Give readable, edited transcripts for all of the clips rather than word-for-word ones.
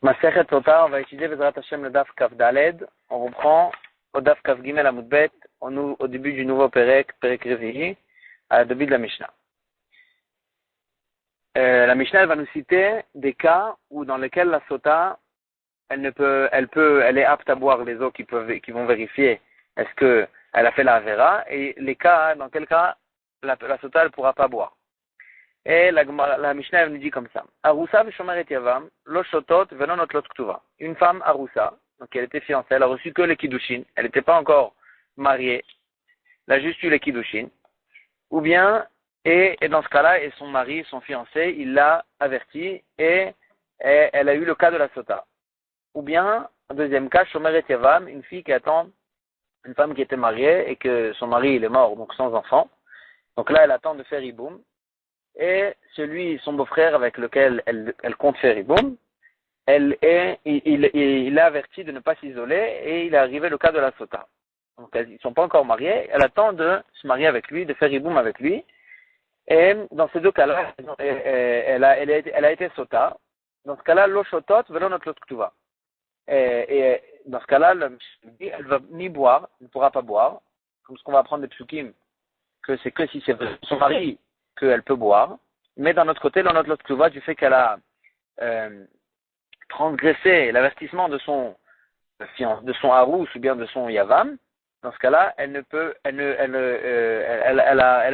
Masechet Sota, on va étudier Bezrat Hashem le Daf Kaf Daled. On reprend au Daf Kaf Gimel Amudbet, au début du nouveau Perek Revihi, à début de la Mishnah. La Mishnah elle va nous citer des cas où dans lesquels la Sota, elle est apte à boire les eaux qui vont vérifier est-ce que elle a fait la Avera, et les cas dans quel cas la Sota elle pourra pas boire. Et la Mishnah nous dit comme ça. Arusa v'shomeret yavam, lo shotot ve'lo notlot ktuva. Une femme Arusa, donc elle était fiancée, elle a reçu que les kiddushin, elle n'était pas encore mariée, elle a juste eu les kiddushin. Ou bien, et dans ce cas-là, et son mari, son fiancé, il l'a averti et elle a eu le cas de la sota. Ou bien, un deuxième cas, shomeret yavam, une fille qui attend, une femme qui était mariée et que son mari il est mort, donc sans enfant. Donc là, elle attend de faire iboum. Et son beau-frère avec lequel elle compte faire iboum, il l'a averti de ne pas s'isoler et il est arrivé le cas de la sota. Donc ils ne sont pas encore mariés, elle attend de se marier avec lui, de faire iboum avec lui. Et dans ces deux cas-là, elle a été sota. Dans ce cas-là, lo shotot velo notlot ktuva. Et dans ce cas-là, elle va ni boire, elle ne pourra pas boire, comme ce qu'on va apprendre des psukim, que c'est que si c'est son mari qu'elle peut boire, mais d'un autre côté, dans notre ktuva, du fait qu'elle a transgressé l'avertissement de son harous ou bien de son yavam, dans ce cas-là, elle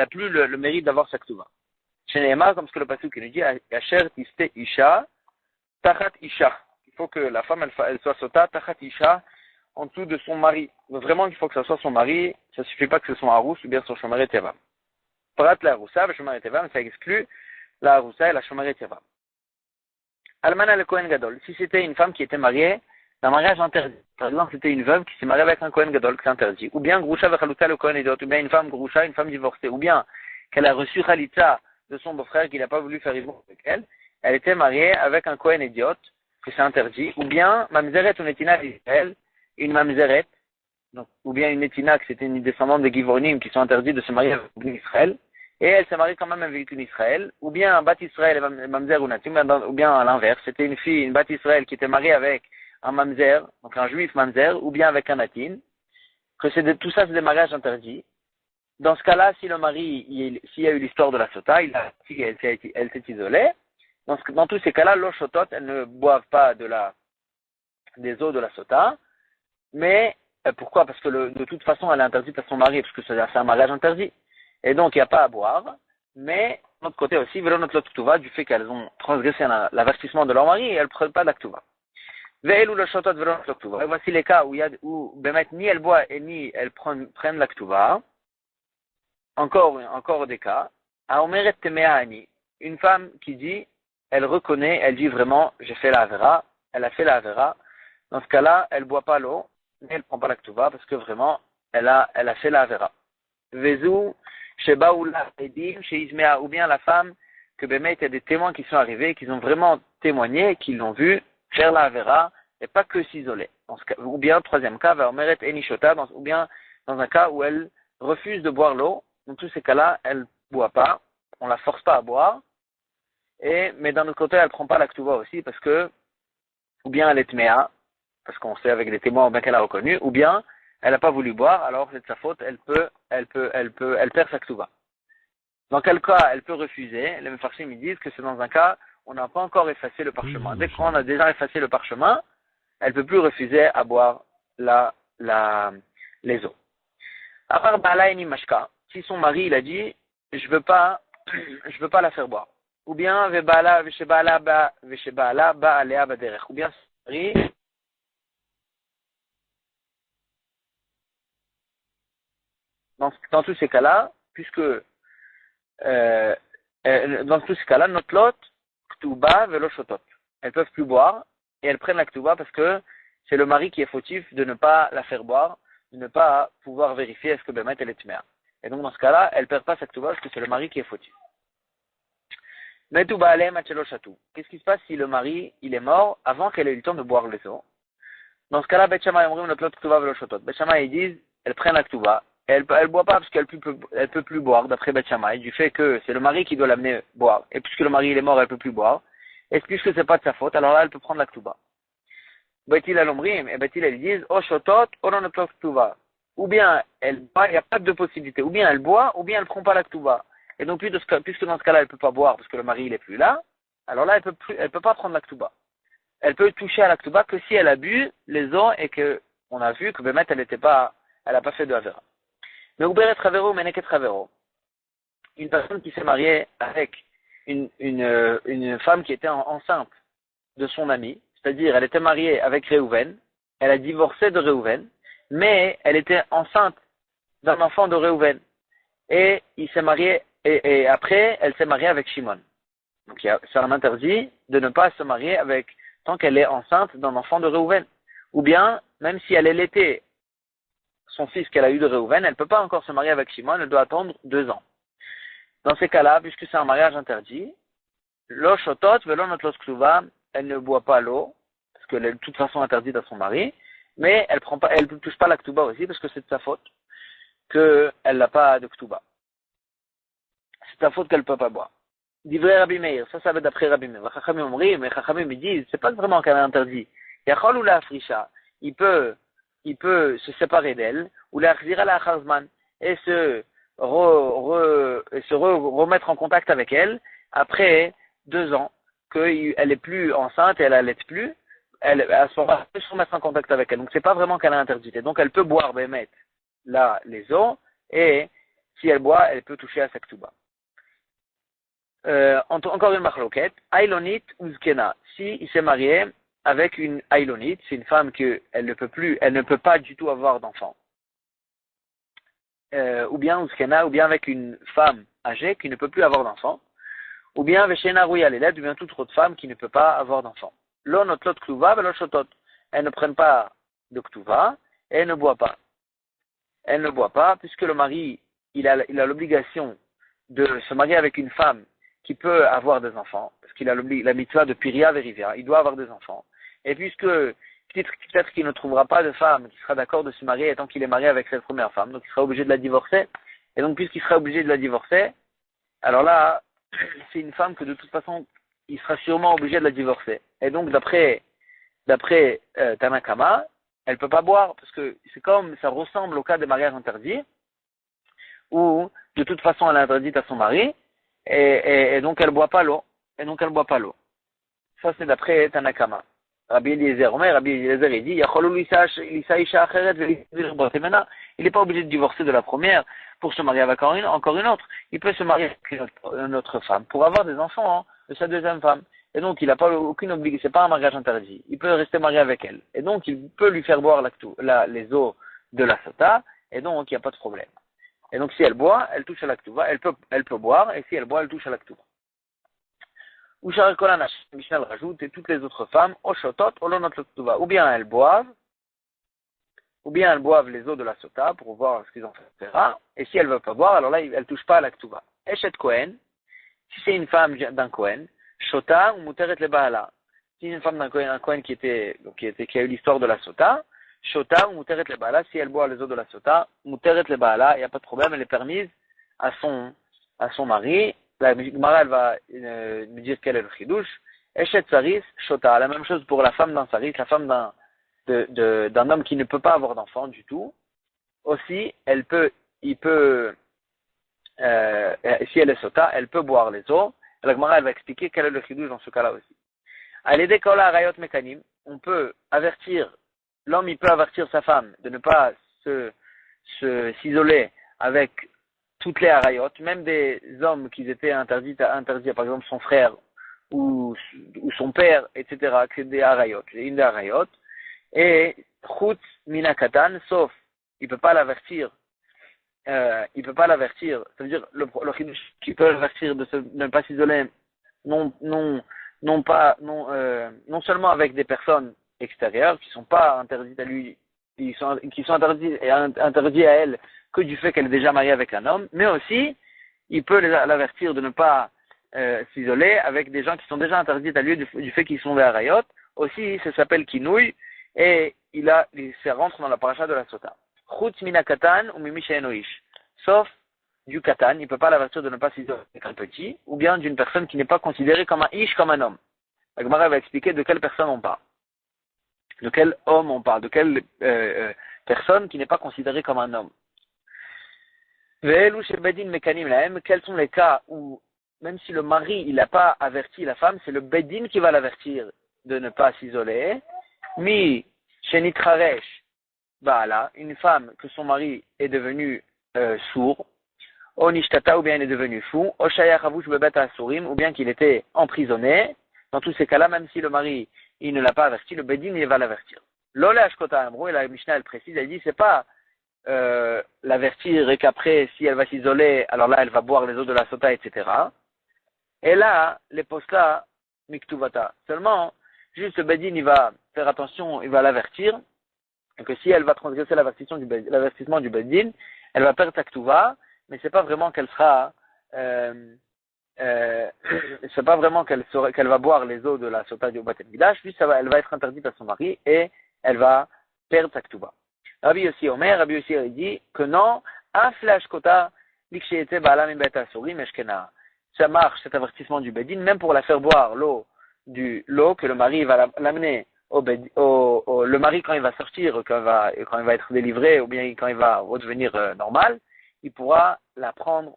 a plus le mérite d'avoir sa ktuva. Chez Nehemar, comme ce que le pasuk nous dit, Asher tiste isha, tachat isha. Il faut que la femme elle soit sota, tachat isha, en dessous de son mari. Donc vraiment, il faut que ça soit son mari, ça suffit pas que ce soit son harous ou bien son shomeret yavam. Prat la Arusa, le Shomeret Yavam, ça exclut la Arusa et la Shomeret Yavam. Almana le Kohen Gadol, si c'était une femme qui était mariée d'un mariage interdit, par exemple c'était une veuve qui s'est mariée avec un Kohen Gadol, que c'est interdit, ou bien Grusha Vechaluta le Kohen Idiot, ou bien une femme Grusha, une femme divorcée, ou bien qu'elle a reçu Khalitza de son beau-frère qu'il n'a pas voulu faire iboum avec elle était mariée avec un Kohen Idiot, que c'est interdit, ou bien Mamzeret ou Netina d'Israël, une Mamzeret, donc, ou bien une Netina, que c'était une descendante des Givonim qui sont interdits de se marier avec Israël, et elle s'est mariée quand même avec une Israël, ou bien un Bat Israël et Mamzer ou Natim, ou bien à l'inverse, c'était une fille, une Bat Israël qui était mariée avec un Mamzer, donc un juif Mamzer, ou bien avec un Natin, que tout ça c'est des mariages interdits. Dans ce cas-là, si le mari, s'il y a eu l'histoire de la sota, elle s'est isolée, dans tous ces cas-là, l'eau shotot, elles ne boivent pas des eaux de la sota, mais pourquoi? Parce que de toute façon, elle est interdite à son mari, parce que c'est un mariage interdit. Et donc, il n'y a pas à boire, mais, de l'autre côté aussi, vélo notre ktuva, du fait qu'elles ont transgressé l'avertissement de leur mari, elles ne prennent pas de la ktuva. Ve'el ou le shotot vélo notre ktuva. Et voici les cas où Bemet, ni elle boit et ni elles prennent la ktuva. Encore des cas. A omeret temea ani. Une femme qui dit, elle reconnaît, elle dit vraiment, j'ai fait la avera, elle a fait la avera. Dans ce cas-là, elle boit pas l'eau, mais elle prend pas la ktuva, parce que vraiment, elle a fait la avera. Vezu, Sheba ou la Edim, chez Ismea, ou bien la femme, que Bémet, il y a des témoins qui sont arrivés, qui ont vraiment témoigné, qui l'ont vu faire la Avera, et pas que s'isoler. Ou bien, troisième cas, Vaomeret Enishota, ou bien dans un cas où elle refuse de boire l'eau. Dans tous ces cas-là, elle ne boit pas, on la force pas à boire, mais d'un autre côté, elle prend pas la Ktuva aussi, parce que, ou bien elle est Tmea, parce qu'on sait avec les témoins, ou bien qu'elle a reconnu, ou bien, elle n'a pas voulu boire, alors c'est de sa faute, elle perd sa ktuva. Dans quel cas elle peut refuser? Les Mefarshim ils disent que c'est dans un cas où on n'a pas encore effacé le parchemin. Dès qu'on a déjà effacé le parchemin, elle peut plus refuser à boire les eaux. À part Bala et Mashka, si son mari il a dit je veux pas la faire boire. Ou bien Vebala ba alea baderech. Ou bien son mari dans tous ces cas-là, puisque dans tous ces cas-là, notre lot, ktuba velo shotot. Elles peuvent plus boire et elles prennent la ktuba parce que c'est le mari qui est fautif de ne pas la faire boire, de ne pas pouvoir vérifier est-ce que Bémet elle est tmea. Et donc dans ce cas-là, elles perdent pas sa ktuba parce que c'est le mari qui est fautif. Metuba alem achelo shatu. Qu'est-ce qui se passe si le mari il est mort avant qu'elle ait eu le temps de boire les eaux? Dans ce cas-là, Bet Shammai omrim notre lot ktuba velo shotot. Bet Shammai ils disent elles prennent la ktuba. Elle boit pas parce qu'elle peut plus boire, d'après Beth Shammai, du fait que c'est le mari qui doit l'amener boire. Et puisque le mari il est mort, elle peut plus boire. Et puisque c'est pas de sa faute, alors là, elle peut prendre la ktuba. Betil alomrim, et Betil elles disent, o shotot, o non ktuva. Ou bien elle boit, il n'y a pas de deux possibilités. Ou bien elle boit, ou bien elle ne prend pas la ktuva. Et donc, puisque dans ce cas-là, elle ne peut pas boire parce que le mari, il est plus là, alors là, elle peut pas prendre la ktuba. Elle peut toucher à la ktuba que si elle a bu les eaux et que, on a vu que Bémet, elle n'a pas fait de Avera. Mais Uberet Ravero, Meneket Ravero. Une personne qui s'est mariée avec une femme qui était enceinte de son ami, c'est-à-dire, elle était mariée avec Réhouven, elle a divorcé de Réhouven, mais elle était enceinte d'un enfant de Réhouven. Et il s'est marié, et après, elle s'est mariée avec Shimon. Donc, c'est un interdit de ne pas se marier tant qu'elle est enceinte d'un enfant de Réhouven. Ou bien, même si elle est l'été, son fils qu'elle a eu de Réhouven, elle ne peut pas encore se marier avec Shimon, elle doit attendre 2 ans. Dans ces cas-là, puisque c'est un mariage interdit, l'eau shotot, velon notlos ksuva, elle ne boit pas l'eau, parce qu'elle est de toute façon interdite à son mari, mais elle ne touche pas la ktuba aussi, parce que c'est de sa faute qu'elle n'a pas de ktuba. C'est de sa faute qu'elle ne peut pas boire. Divrei Rabbi Meir, ça va d'après Rabbi Meir. Chachamim omrim, mais Chachamim me disent, c'est pas vraiment qu'elle est interdit. Yachol ou la afrisha, il peut se séparer d'elle, ou la achzira la acharzman, et se remettre en contact avec elle, après 2 ans, qu'elle est plus enceinte et elle n'allait plus, à ce moment-là, elle peut se remettre en contact avec elle. Donc c'est pas vraiment qu'elle est interdite. Et donc elle peut boire, bémet, là, les eaux, et si elle boit, elle peut toucher à sa ktuba. Encore une marloquette, Ailonit ou Zkena. Si il s'est marié avec une Ailonite, c'est une femme elle ne peut pas du tout avoir d'enfant. Ou bien Zkena, ou bien avec une femme âgée qui ne peut plus avoir d'enfant. Ou bien Veshena Rouya Leled, ou bien toute autre femme qui ne peut pas avoir d'enfant. Lo notlot ktuva, velo shotot. Elles ne prennent pas de ktuva, et elles ne boivent pas. Elle ne boit pas, puisque le mari, il a l'obligation de se marier avec une femme qui peut avoir des enfants, parce qu'il a la mitzvah de Piria Verivia, il doit avoir des enfants. Et puisque peut-être qu'il ne trouvera pas de femme qui sera d'accord de se marier tant qu'il est marié avec cette première femme, donc il sera obligé de la divorcer. Et donc puisqu'il sera obligé de la divorcer, alors là, c'est une femme que de toute façon, il sera sûrement obligé de la divorcer. Et donc d'après Tanakama, elle ne peut pas boire, parce que ça ressemble au cas des mariages interdits, où de toute façon elle est interdite à son mari, et donc elle ne boit pas l'eau. Ça c'est d'après Tanakama. Rabbi Eliezer il dit, il n'est pas obligé de divorcer de la première pour se marier avec encore une autre. Il peut se marier avec une autre femme pour avoir des enfants de sa deuxième femme. Et donc, il n'a pas aucune obligation, c'est pas un mariage interdit. Il peut rester marié avec elle. Et donc, il peut lui faire boire les eaux de la sota, et donc, il n'y a pas de problème. Et donc, si elle boit, elle touche à la ktuva, elle peut boire, et si elle boit, elle touche à la ktuva. Ou Shar Kolanash, Mishnah rajoute, et toutes les autres femmes, o shotot, o lonot ktuva. Ou bien elles boivent les eaux de la sota pour voir ce qu'ils ont fait, etc. Et si elles ne veulent pas boire, alors là, elles ne touchent pas à la ktuva. Eshet Kohen, si c'est une femme d'un Kohen, Shota ou Muteret le Baala. Si une femme d'un Kohen qui a eu l'histoire de la Sota, Shota ou Muteret le Baala, si elle boit les eaux de la Sota, Muteret le Baala, il n'y a pas de problème, elle est permise à son mari. La Gemara, elle va me dire quel est le chidouche. Eshet Saris, Shota. La même chose pour la femme d'un Saris, la femme d'un homme qui ne peut pas avoir d'enfant du tout. Aussi, si elle est Sota, elle peut boire les eaux. La Gemara, elle va expliquer quel est le chidouche dans ce cas-là aussi. À l'aider Kola Arayot Mekanim, l'homme il peut avertir sa femme de ne pas s'isoler avec toutes les Arayot, même des hommes qui étaient interdits, par exemple son frère ou son père, etc., que des Arayot, une des Arayot, et Chutz Minakatan, sauf, il peut pas l'avertir, ça veut dire le chidouche qui peut l'avertir de ne pas s'isoler, non seulement avec des personnes extérieures qui sont pas interdites à lui, qui sont interdits à elle que du fait qu'elle est déjà mariée avec un homme, mais aussi il peut l'avertir de ne pas s'isoler avec des gens qui sont déjà interdits à lui du fait qu'ils sont des harayot. Aussi, ça s'appelle kinouï et il rentre dans la paracha de la sota. Chutz mina katan ou mimi she'enoish. Sauf du katan, il ne peut pas l'avertir de ne pas s'isoler avec un petit, ou bien d'une personne qui n'est pas considérée comme un ish, comme un homme. La Gemara va expliquer de quelle personne on parle. De quel homme on parle? De quelle personne qui n'est pas considérée comme un homme? Ve'elu shebedin mekanim lahem, quels sont les cas où, même si le mari il n'a pas averti la femme, c'est le bedin qui va l'avertir de ne pas s'isoler. Mi shenitraresh ba'ala, une femme que son mari est devenu sourd, o nishtata, ou bien il est devenu fou, o shayach avush bebet asurim, ou bien qu'il était emprisonné. Dans tous ces cas-là, même si le mari il ne l'a pas averti, le bedin il va l'avertir. L'ole ashkota amro, et la Mishnah elle précise, elle dit c'est pas l'avertir et qu'après, si elle va s'isoler, alors là, elle va boire les eaux de la sota, etc. Et là, les postas, miktuvata. Seulement, juste le bedin, il va faire attention, il va l'avertir, et que si elle va transgresser l'avertissement du bedin, elle va perdre sa ktuva, mais c'est pas vraiment qu'elle sera, c'est pas vraiment qu'elle va boire les eaux de la sota du Beth Mikdash, juste elle va être interdite à son mari, et elle va perdre sa ktuva. Rabbi Yossi Omer, Rabbi Yossi dit que non, aflash kota, likshete ba'ala min bet asurim eshkena. Ça marche, cet avertissement du bedin, même pour la faire boire l'eau que le mari va l'amener le mari quand il va sortir, quand il va être délivré, ou bien quand il va redevenir normal, il pourra la prendre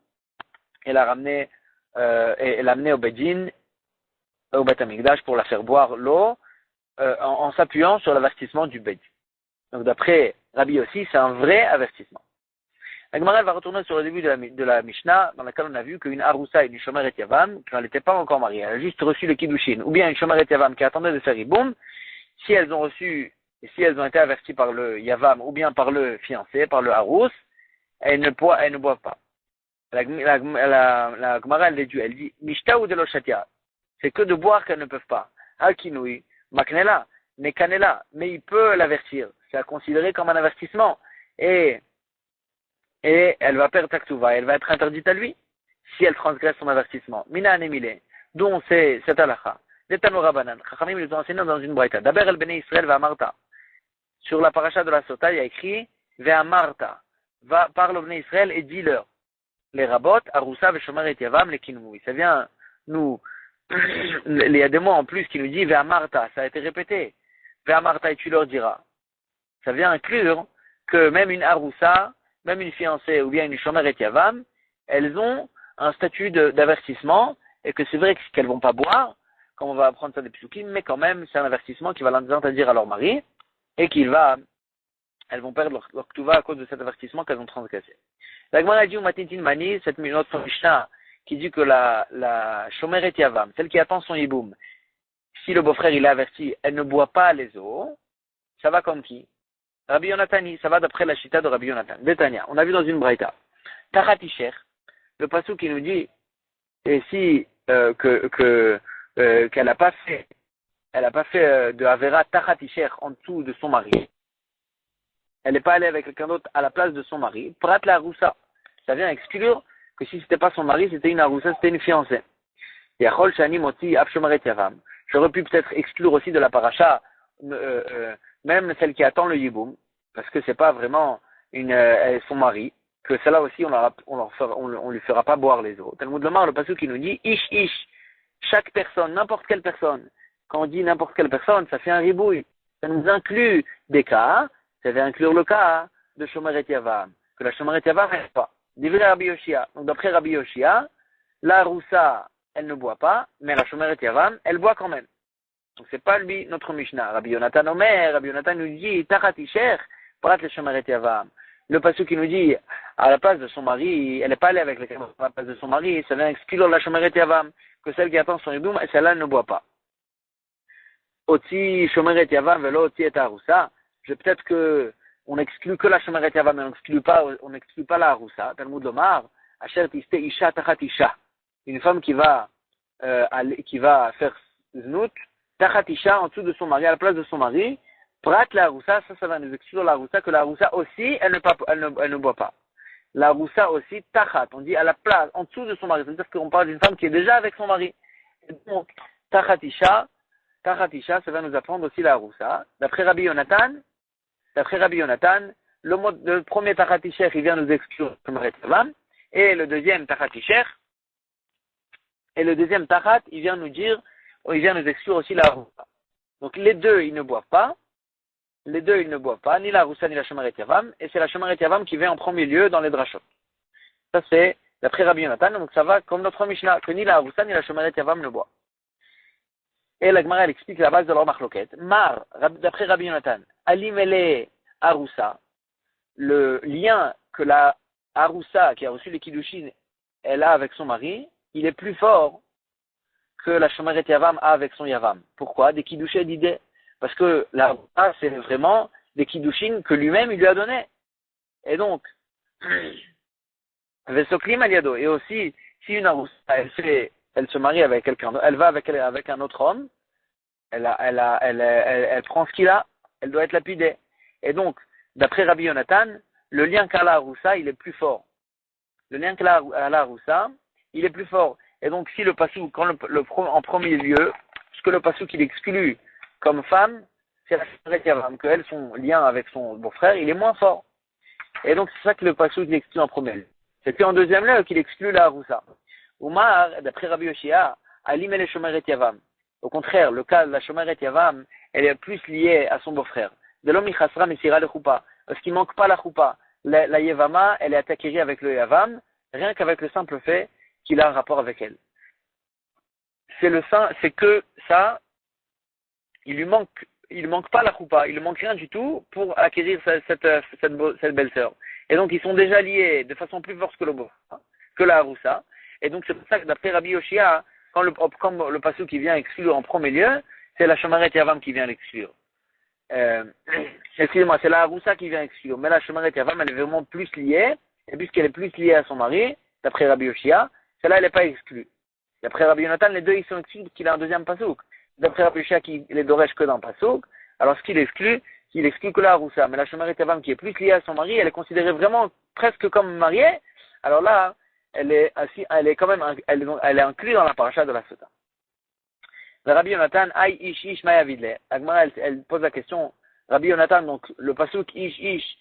et la ramener, et l'amener au bedin, au Beth Mikdash pour la faire boire l'eau, en s'appuyant sur l'avertissement du bedin. Donc d'après Rabbi Yossi, c'est un vrai avertissement. La Gemara va retourner sur le début de la Mishnah, dans laquelle on a vu qu'une Aroussa et une Shomeret Yavam, quand elle n'était pas encore mariée, elle a juste reçu le Kiddushin, ou bien une Shomeret Yavam qui attendait de faire Iboum, si elles ont reçu, et si elles ont été averties par le Yavam, ou bien par le fiancé, par le Harous, elles ne boivent pas. La Gemara, elle déduit, elle dit, Mishta ou de l'Oshatia, c'est que de boire qu'elles ne peuvent pas. Hakinui, Maknela, Mekanela, mais il peut l'avertir. C'est considéré comme un avertissement. Et elle va perdre Taktuva, elle va être interdite à lui, si elle transgresse son avertissement. Mina anemile, dont c'est cette halakha. Detano Banan, Chachamim nous ont enseigné dans une braïta. D'abord, el Bnei Israël va Marta. Sur la paracha de la Sota, il y a écrit, Ve'a Marta. Va, parle au Bnei Israël et dis-leur. Les rabot, Aroussa, Veshomer et Yavam, les Kinmoui. Ça vient, il y a des mots en plus qui nous dit Ve'a Marta. Ça a été répété. Ve'a Marta et tu leur diras. Ça vient inclure que même une Aroussa, même une fiancée ou bien une Shomer et Yavam, elles ont un statut d'avertissement et que c'est vrai qu'elles vont pas boire, comme on va apprendre ça des psukim, mais quand même c'est un avertissement qui va l'interdire à leur mari et elles vont perdre leur ktuva à cause de cet avertissement qu'elles ont transgressé. La Gemara dit au Matintin Mani, cette autre Mishnah qui dit que la Shomer et Yavam, celle qui attend son yiboum, si le beau-frère il est averti, elle ne boit pas les eaux, ça va comme qui? Rabbi Yonatani, ça va d'après la chita de Rabbi Yonatan. Betania, on a vu dans une braïta. Tachatisher, le passou qui nous dit, et si qu'elle n'a pas fait de Avera Tachatisher en dessous de son mari, elle n'est pas allée avec quelqu'un d'autre à la place de son mari, Prat la Aroussa, ça vient exclure que si c'était pas son mari, c'était une Aroussa, c'était une fiancée. Yachol Shani Moti Abshomaret Yavam. J'aurais pu peut-être exclure aussi de la paracha, même celle qui attend le yiboum, parce que c'est pas vraiment son mari, que celle-là aussi on lui fera pas boire les eaux. Talmud Lomar, le passage qui nous dit ish, chaque personne, n'importe quelle personne. Quand on dit n'importe quelle personne, ça fait un ribouille. Ça nous inclut des cas, ça va inclure le cas de Shomeret Yavam, que la Shomeret Yavam n'est pas. Divrei Rabbi Yoshia. Donc d'après Rabbi Yoshia, la Roussa, elle ne boit pas, mais la Shomeret Yavam, elle boit quand même. Donc c'est pas lui notre Mishnah. Rabbi Yonatan Omer, Rabbi Yonatan nous dit Tachatisher, Prat le Shomeret Yavam. Le passage qui nous dit à la place de son mari, elle n'est pas allée avec à la place de son mari, ça vient exclure la Shomeret Yavam, que celle qui attend son hiboum, celle-là ne boit pas. Oti Shomeret Yavam velo Oti et Aroussa. Peut-être que on exclut que la Shomeret Yavam, mais on n'exclut pas la Aroussa. Talmud Lomar, Asher Tiste Isha Tachat Isha. Une femme qui va faire znout, Tachat Isha en dessous de son mari, à la place de son mari, Prat la Aroussa, ça va nous exclure la Aroussa, que la Aroussa aussi, elle ne boit pas. La Aroussa aussi, Tachat, on dit à la place, en dessous de son mari. C'est-à-dire qu'on parle d'une femme qui est déjà avec son mari. Et donc, Tachat Isha, ça va nous apprendre aussi la Aroussa. D'après Rabbi Yonatan, le premier Tachatisher, il vient nous exclure le Shomeret Yavam, et le deuxième Tachatisher, il vient nous exclure aussi la Aroussa. Donc les deux, ils ne boivent pas, les deux ils ne boivent pas, ni la Aroussa ni la Shomeret Yavam, et c'est la Shomeret Yavam qui vient en premier lieu dans les drachot. Ça c'est d'après Rabbi Yonatan, donc ça va comme notre Mishnah, que ni la Aroussa ni la Shomeret Yavam ne boivent. Et la Gemara elle explique la base de leur marloquette. Mar, d'après Rabbi Yonatan, Alimele Aroussa, le lien que la Aroussa qui a reçu les Kiddushin, elle a avec son mari, il est plus fort que la Shomeret Yavam a avec son Yavam. Pourquoi? Des Kiddushin d'idées. Parce que la Aroussa, c'est vraiment des Kiddushin que lui-même il lui a donné. Et donc, Vesoklim Aliado. Et aussi, si une Aroussa, elle se marie avec quelqu'un, elle va avec un autre homme, elle prend ce qu'il a, elle doit être lapidée. Et donc, d'après Rabbi Yonatan, le lien qu'a la Aroussa, il est plus fort. Le lien qu'a la Aroussa, il est plus fort. Et donc, si le passouk, en premier lieu, ce que le passouk il exclut comme femme, c'est la Shomeret Yavam, qu'elle, son lien avec son beau-frère, il est moins fort. Et donc, c'est ça que le passouk il exclut en premier lieu. C'est qu'en deuxième lieu qu'il exclut la Aroussa. Umar, d'après Rabbi Yoshia, Alim el Shomeret Yavam. Au contraire, le cas de la Shomeret Yavam, elle est plus liée à son beau-frère. De l'homme Chasra Mesira le Choupa. Parce qu'il manque pas la Choupa. La Yevama, elle est acquérie avec le Yavam, rien qu'avec le simple fait qu'il a un rapport avec elle. C'est que ça, il manque pas la Choupa, il ne manque rien du tout pour acquérir cette belle sœur. Et donc, ils sont déjà liés de façon plus forte que la Haroussa. Et donc, c'est pour ça que d'après Rabbi Yoshia, comme le passou qui vient exclure en premier lieu, c'est la Shomeret Yavam qui vient l'exclure. Excusez-moi, c'est la Haroussa qui vient exclure. Mais la Shomeret Yavam, elle est vraiment plus liée. Et puisqu'elle est plus liée à son mari, d'après Rabbi Yoshia, celle-là, elle n'est pas exclue. D'après Rabbi Yonatan, les deux, ils sont exclus parce qu'il a un deuxième passouk. D'après Rabbi Yoshia, qui les dorèche que dans le passouk, alors ce qu'il exclut que la Haroussa. Mais la Shomeret Yavam, qui est plus liée à son mari, elle est considérée vraiment presque comme mariée. Alors là, elle est inclue dans la paracha de la Sota. Rabbi Yonatan, Aïe Ish Ish Mayavidle. Agmara, elle pose la question, Rabbi Yonatan, donc le passouk Ish Ish,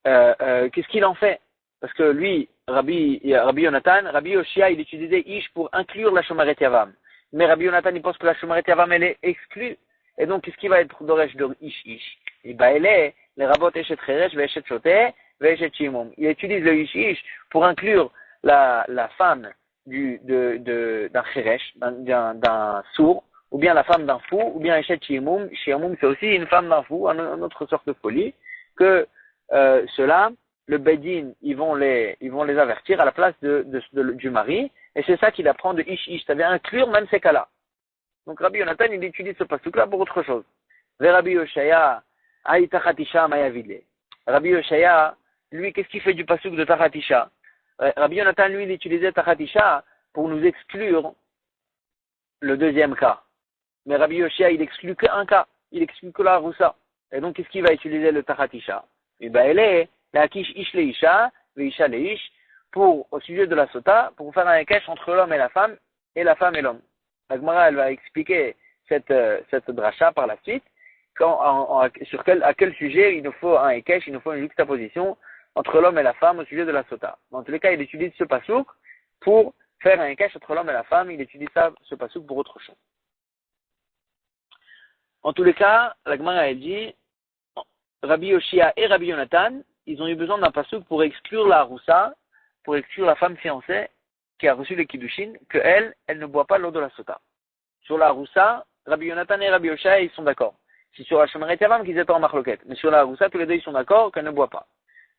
qu'est-ce qu'il en fait? Parce que lui, Rabbi Yonatan, Rabbi Yoshia, il utilisait Ish pour inclure la Shomeret Yavam. Mais Rabbi Yonatan, il pense que la Shomeret Yavam, elle est exclue. Et donc, qu'est-ce qui va être d'Oresh de Ish Ish? Et bah, elle est, les rabot Eshet Cheresh, Veshet Shote, Veshet Shimum. Il utilise le Ish Ish pour inclure la femme d'un Cheresh, d'un sourd, ou bien la femme d'un fou, ou bien Eshet Shimum. Shimum, c'est aussi une femme d'un fou, une autre sorte de folie, que, cela, le Bedin, ils vont les avertir à la place du mari, et c'est ça qu'il apprend de Ish Ish, c'est-à-dire inclure même ces cas-là. Donc Rabbi Yonatan, il utilise ce pasuk-là pour autre chose. Rabbi Yoshaya, Aï Tachatisha Mayavidle. Rabbi Yoshaya, lui, qu'est-ce qu'il fait du pasuk de Tachatisha? Rabbi Yonatan, lui, il utilisait Tachatisha pour nous exclure le deuxième cas. Mais Rabbi Yoshaya, il exclut qu'un cas, il exclut que la Roussa. Et donc, qu'est-ce qu'il va utiliser le Tachatisha? Et ben, elle est la Kish Ish Leisha, Veisha Leish, au sujet de la Sota, pour faire un ékesh entre l'homme et la femme et l'homme. La Gemara, elle va expliquer cette dracha par la suite, à quel sujet il nous faut un ékesh, il nous faut une juxtaposition entre l'homme et la femme au sujet de la Sota. Dans tous les cas, il utilise ce pasouk pour faire un ékesh entre l'homme et la femme, il utilise ce pasouk pour autre chose. En tous les cas, la Gemara, elle dit, Rabbi Yoshia et Rabbi Yonatan, ils ont eu besoin d'un pasouk pour exclure la Haroussa, pour exclure la femme fiancée qui a reçu les Kiddushin, qu'elle ne boit pas l'eau de la Sota. Sur la Haroussa, Rabbi Yonatan et Rabbi Yoshia, ils sont d'accord. C'est sur la Shomeret Yavam qu'ils étaient en marloquette. Mais sur la Haroussa, tous les deux, ils sont d'accord qu'elle ne boit pas.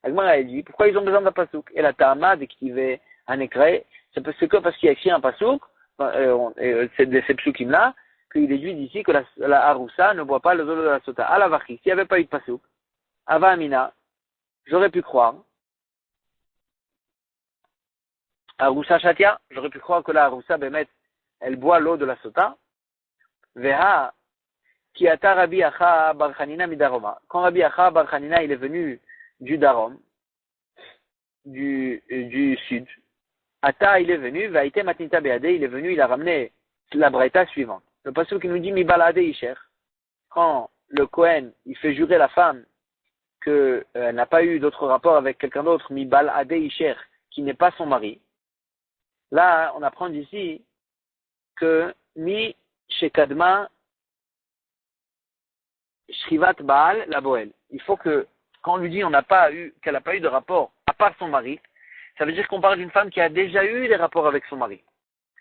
Agmar a dit, pourquoi ils ont besoin d'un pasouk? Et la Tahama, dès qu'il avait un écrit, c'est que parce qu'il y a écrit un pasouk, c'est de ces psukim-là, qu'il déduit d'ici que la Haroussa ne boit pas l'eau de la Sota. À la Vachi, s'il n'y avait pas eu de pasouk, Ava Amina, j'aurais pu croire, Haroussa Shatia, j'aurais pu croire que la Haroussa Bemet, elle boit l'eau de la Sota. Veha, qui ata Rabbi Acha Bar Chanina midaroma. Quand Rabbi Acha Bar Chanina, il est venu du Darom, du sud, Ata, il est venu, Vaïte Matinta Beade, il est venu, il a ramené la braïta suivante. Le passage qui nous dit, Mi balade Isher. Quand le Kohen, il fait jurer la femme qu'elle n'a pas eu d'autre rapport avec quelqu'un d'autre, Mi balade Isher, qui n'est pas son mari. Là, on apprend d'ici que Mi Shekadma shrivat baal la boel. Il faut que, quand on lui dit qu'elle n'a pas eu de rapport à part son mari, ça veut dire qu'on parle d'une femme qui a déjà eu des rapports avec son mari.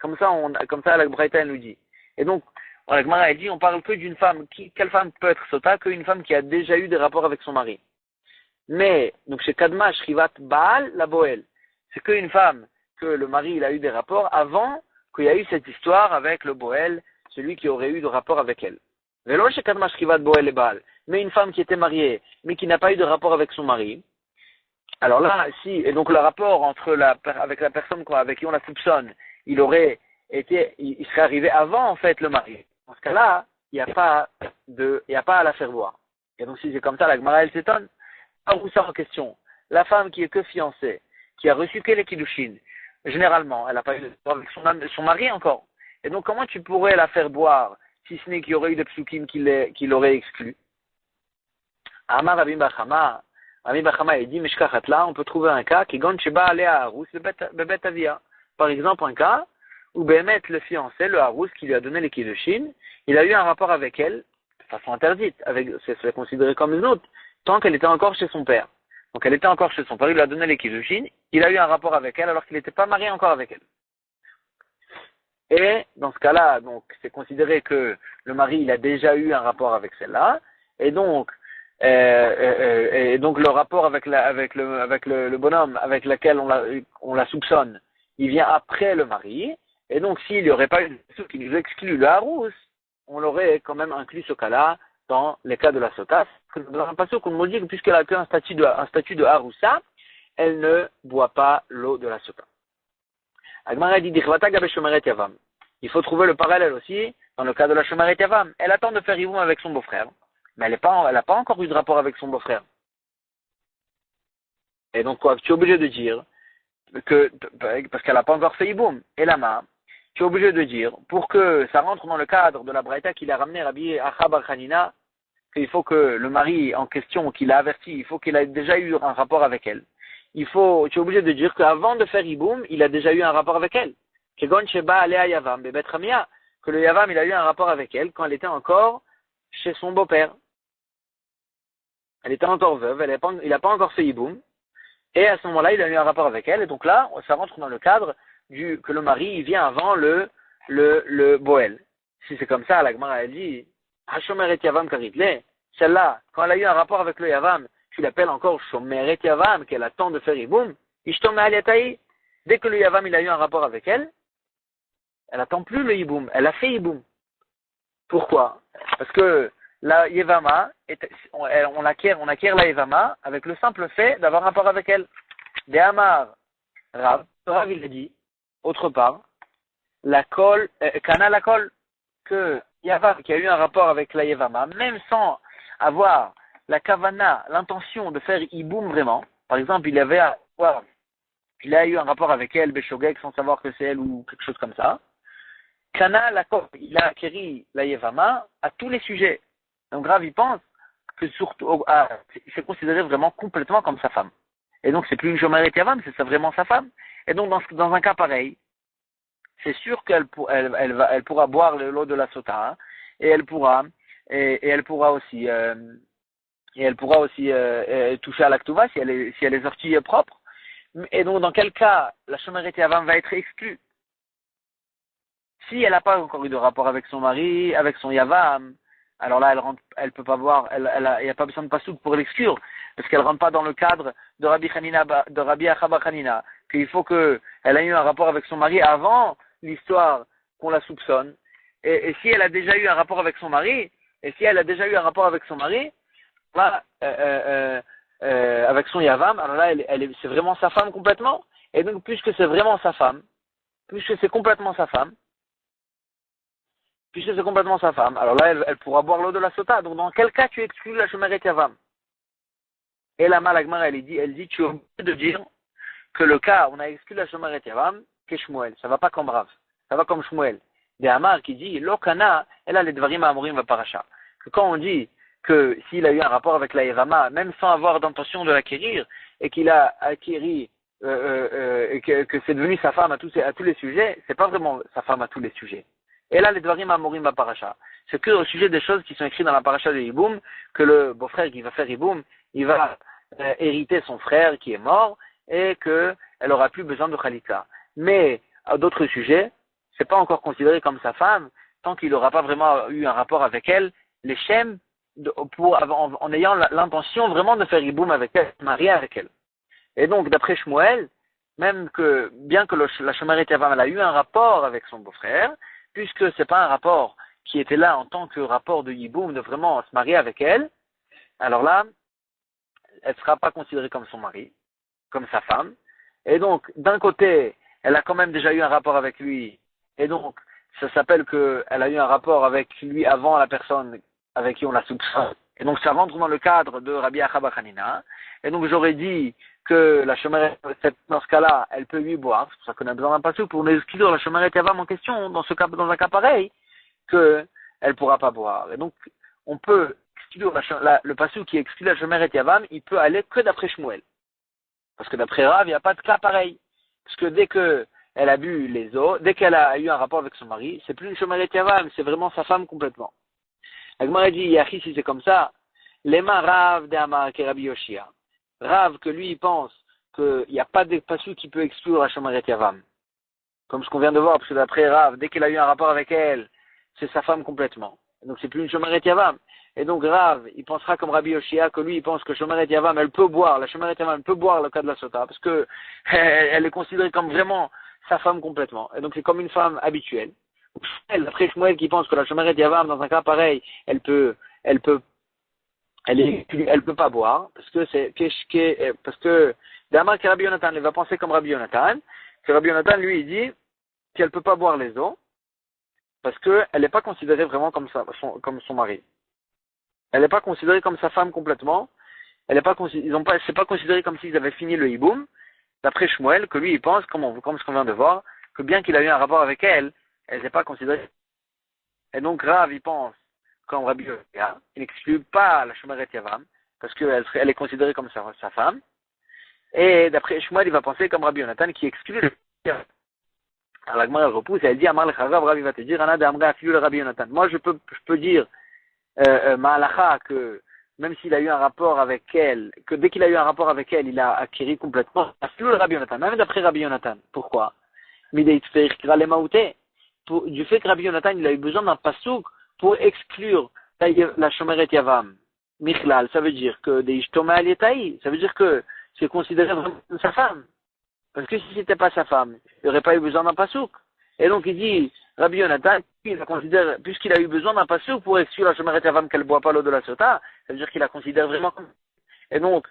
Comme ça, la Braïta nous dit. Et donc, la Gemara elle dit, on parle que d'une femme. Quelle femme peut être sota qu'une femme qui a déjà eu des rapports avec son mari. Mais, donc chez Kadma, Shrivat Baal, la Boel. C'est qu'une femme que le mari il a eu des rapports avant qu'il y a eu cette histoire avec le Boel, celui qui aurait eu de rapport avec elle. Mais là, chez Kadma, Shrivat Boel et Baal. Mais une femme qui était mariée, mais qui n'a pas eu de rapport avec son mari. Alors là, et donc le rapport avec la personne avec qui on la soupçonne, il serait arrivé avant, en fait, le mari. Dans ce cas-là, il n'y a pas à la faire voir. Et donc, si c'est comme ça, la Gemara, elle s'étonne. Alors, où ça en question? La femme qui est que fiancée, qui a reçu que les kiddushin, généralement, elle n'a pas eu de rapport avec son mari encore. Et donc, comment tu pourrais la faire boire, si ce n'est qu'il y aurait eu des psukim qui l'auraient exclu? Amar Rabbi Bachama, il dit, Meshkachatla, on peut trouver un cas qui gon sheba alea harous bebet avia. Par exemple, un cas où Bémet, le fiancé, le harous qui lui a donné les kiddushin, il a eu un rapport avec elle, de façon interdite, c'est considéré comme une autre, tant qu'elle était encore chez son père. Donc elle était encore chez son père, il lui a donné les kiddushin, il a eu un rapport avec elle alors qu'il n'était pas marié encore avec elle. Et dans ce cas-là, donc c'est considéré que le mari il a déjà eu un rapport avec celle-là, et donc le rapport avec le bonhomme avec lequel on la soupçonne, il vient après le mari, et donc s'il n'y aurait pas eu ce qui nous exclut le harousse, on l'aurait quand même inclus ce cas-là dans les cas de la sotas. Dans un passage qu'on nous dit que puisqu'elle a qu'un statut de haroussa, elle ne boit pas l'eau de la sota. Agmara dit yavam. Il faut trouver le parallèle aussi dans le cas de la shomeret yavam. Elle attend de faire ivoum avec son beau-frère, mais elle n'a pas encore eu de rapport avec son beau-frère. Et donc quoi, tu es obligé de dire parce qu'elle n'a pas encore fait iboum, et lama, tu es obligé de dire, pour que ça rentre dans le cadre de la braïta qu'il a ramené Rabbi Acha bar Hanina, qu'il faut que le mari en question, qu'il a averti, il faut qu'il ait déjà eu un rapport avec elle. Tu es obligé de dire qu'avant de faire iboum, il a déjà eu un rapport avec elle. Que le yavam, il a eu un rapport avec elle quand elle était encore chez son beau-père. Elle était encore veuve, il n'a pas encore fait iboum. Et à ce moment-là, il a eu un rapport avec elle. Et donc là, ça rentre dans le cadre que le mari il vient avant le Boel. Si c'est comme ça, la Gemara elle dit, Hashomeret Yavam Karitle, celle-là, quand elle a eu un rapport avec le Yavam, tu l'appelles encore Shomeret Yavam, qu'elle attend de faire Iboum, Ishtom Aliataï. Dès que le Yavam il a eu un rapport avec elle attend plus le Iboum, elle a fait Iboum. Pourquoi? Parce que la Yevama, on acquiert la Yevama avec le simple fait d'avoir un rapport avec elle. De Amar, Rav il a dit, autre part, Kana la kol, que Yavam qui a eu un rapport avec la Yevama, même sans avoir la Kavana, l'intention de faire Iboum vraiment, par exemple, il a eu un rapport avec elle, Beshogek, sans savoir que c'est elle ou quelque chose comme ça. Kana la kol, il a acquéri la Yevama à tous les sujets. Donc Rav, il pense que surtout, c'est considéré vraiment complètement comme sa femme. Et donc c'est plus une Shomeret Yavam, c'est vraiment sa femme. Et donc dans un cas pareil, c'est sûr qu'elle pourra boire l'eau de la sota, hein, et elle pourra aussi toucher à l'actuva si elle est sortie propre. Et donc dans quel cas la Shomeret Yavam va être exclue? Si elle n'a pas encore eu de rapport avec son mari, avec son Yavam, alors là, elle peut pas boire, il n'y a pas besoin de pasouk pour l'exclure, parce qu'elle rentre pas dans le cadre de Rabbi Acha bar Hanina, qu'il faut qu'elle ait eu un rapport avec son mari avant l'histoire qu'on la soupçonne. Et si elle a déjà eu un rapport avec son mari, là, avec son Yavam, alors là, c'est vraiment sa femme complètement. Et donc, puisque c'est vraiment sa femme, puisque c'est complètement sa femme, alors là, elle pourra boire l'eau de la sota. Donc, dans quel cas tu exclus la Shomeret Yavam? Et la Malagmar, elle dit, tu es obligé de dire que le cas où on a exclu la Shomeret Yavam, qu'est Shmuel. Ça va pas comme Rav. Ça va comme Shmuel. Des Hamar qui dit, Lokana, elle a les Dvarim Amorim va parasha. Que quand on dit que s'il a eu un rapport avec la Yevama, même sans avoir d'intention de l'acquérir, et qu'il a acquéri, que c'est devenu sa femme à tous les sujets, c'est pas vraiment sa femme à tous les sujets. Et là, les Dvarim Amorim ba Parasha. C'est que au sujet des choses qui sont écrites dans la Parasha de Yiboum, que le beau-frère qui va faire Yiboum, il va hériter son frère qui est mort, et qu'elle aura plus besoin de Khalitza. Mais, à d'autres sujets, c'est pas encore considéré comme sa femme, tant qu'il n'aura pas vraiment eu un rapport avec elle, les Shem, en ayant l'intention vraiment de faire Yiboum avec elle, de marier avec elle. Et donc, d'après Shmuel, même que, bien que la Shomeret Yavam, elle a eu un rapport avec son beau-frère, puisque c'est pas un rapport qui était là en tant que rapport de Yiboum, de vraiment se marier avec elle, alors là, elle sera pas considérée comme son mari, comme sa femme. Et donc, d'un côté, elle a quand même déjà eu un rapport avec lui, et donc, ça s'appelle qu'elle a eu un rapport avec lui avant la personne avec qui on la soupçonne. Et donc, ça rentre dans le cadre de Rabbi Achaba Hanina. Et donc, j'aurais dit que la chomeret, dans ce cas-là, elle peut lui boire. C'est pour ça qu'on a besoin d'un passou pour nous exclure la chomeret yavam en question, dans un cas pareil, qu'elle ne pourra pas boire. Et donc, on peut exclure le passou qui exclut la chomeret yavam, il peut aller que d'après Shmuel. Parce que d'après Rav, il n'y a pas de cas pareil. Parce que dès qu'elle a bu les eaux, dès qu'elle a eu un rapport avec son mari, c'est plus une chomeret yavam, c'est vraiment sa femme complètement. La Gemara dit, Yachi, si c'est comme ça, Lema Rav de Amar ke Rabbi Yoshia. Rav, que lui, il pense qu'il n'y a pas de passou qui peut exclure la Shomeret Yavam. Comme ce qu'on vient de voir, parce que d'après Rav, dès qu'il a eu un rapport avec elle, c'est sa femme complètement. Et donc c'est plus une Shomeret Yavam. Et donc Rav, il pensera comme Rabbi Yoshia, que lui, il pense que Shomeret Yavam, elle peut boire, la Shomeret Yavam, elle peut boire le cas de la Sota, parce que elle est considérée comme vraiment sa femme complètement. Et donc c'est comme une femme habituelle. D'après Shmuel qui pense que la Shomeret Yavam, dans un cas pareil, elle peut pas boire, parce que Damar que Rabbi Yonatan, elle va penser comme Rabbi Yonatan, que Rabbi Yonatan, lui, il dit qu'elle peut pas boire les eaux, parce qu'elle n'est pas considérée vraiment comme comme son mari. Elle n'est pas considérée comme sa femme complètement, c'est pas considéré comme s'ils avaient fini le hiboum, d'après Shmuel, que lui, il pense, comme ce qu'on vient de voir, que bien qu'il a eu un rapport avec elle, elle n'est pas considérée. Et donc, Rav, il pense, comme Rabbi Yoshia, il n'exclut pas la Shomeret Yavam, parce qu'elle est considérée comme sa femme. Et d'après Shmuel, il va penser comme Rabbi Yonatan, qui exclut le Yavam. Alors la Gemara repousse, elle dit, Amar le Charav, Rabbi va te dire, Ana de Amra affilu le Rabbi Yonatan. Moi, je peux dire, Ma'alacha, que même s'il a eu un rapport avec elle, que dès qu'il a eu un rapport avec elle, il a acquis complètement, affilu le Rabbi Yonatan, même d'après Rabbi Yonatan. Pourquoi? Du fait que Rabbi Yonatan, il a eu besoin d'un pasouk pour exclure la Shomeret Yavam. Michlal, ça veut dire que des Ishtoma Alietaï, ça veut dire que c'est considéré vraiment comme sa femme. Parce que si c'était pas sa femme, il n'aurait pas eu besoin d'un pasouk. Et donc il dit, Rabbi Yonatan, puisqu'il a eu besoin d'un pasouk pour exclure la Shomeret Yavam qu'elle ne boit pas l'eau de la Sota, ça veut dire qu'il la considère vraiment comme. Et donc,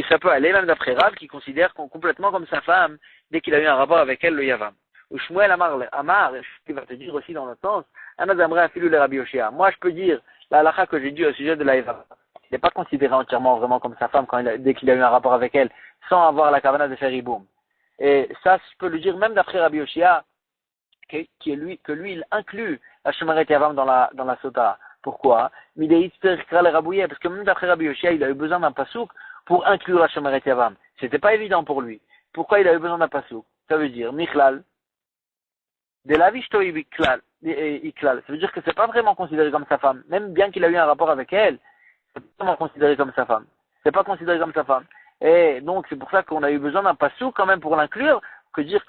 ça peut aller même d'après Rav qui considère complètement comme sa femme dès qu'il a eu un rapport avec elle, le Yavam. Ou Shmuel Amar, qui va te dire aussi dans le sens, moi, je peux dire la halakha que j'ai dit au sujet de la Eva. Il n'est pas considéré entièrement vraiment comme sa femme dès qu'il a eu un rapport avec elle, sans avoir la kavana de faire hiboum. Et ça, je peux le dire même d'après Rabbi Yoshia, que lui, il inclut la Shomeret Yavam dans la Sota. Pourquoi? Parce que même d'après Rabbi Yoshia, il a eu besoin d'un pasouk pour inclure la Shomeret Yavam. C'était pas évident pour lui. Pourquoi il a eu besoin d'un pasouk? Ça veut dire, Michlal, de la vie, Iklal. Ça veut dire que c'est pas vraiment considéré comme sa femme. Même bien qu'il a eu un rapport avec elle, c'est pas vraiment considéré comme sa femme. C'est pas considéré comme sa femme. Et donc, c'est pour ça qu'on a eu besoin d'un passou quand même pour l'inclure, que dire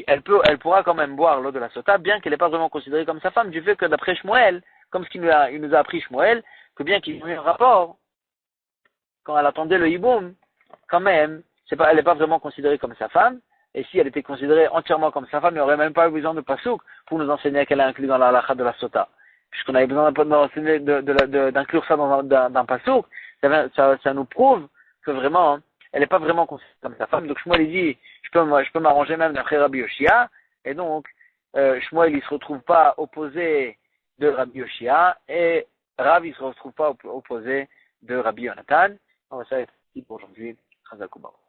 elle pourra quand même boire l'eau de la Sota, bien qu'elle n'est pas vraiment considérée comme sa femme, du fait que d'après Shmuel, comme ce qu'il nous a appris Shmuel, que bien qu'il y ait eu un rapport, quand elle attendait le hiboum, quand même, elle n'est pas vraiment considérée comme sa femme. Et si elle était considérée entièrement comme sa femme, il n'y aurait même pas eu besoin de pasouk pour nous enseigner qu'elle est inclue dans la halakha de la Sota. Puisqu'on avait besoin d'inclure ça dans d'un pasouk, ça nous prouve que vraiment, elle n'est pas vraiment considérée comme sa femme. Donc Shmuel, il dit, je peux m'arranger même d'après Rabbi Yoshia. Et donc, Shmuel, il se retrouve pas opposé de Rabbi Yoshia. Et Rav, il se retrouve pas opposé de Rabbi Yonatan. Donc ça va être tout pour aujourd'hui. Chazakou Baruch.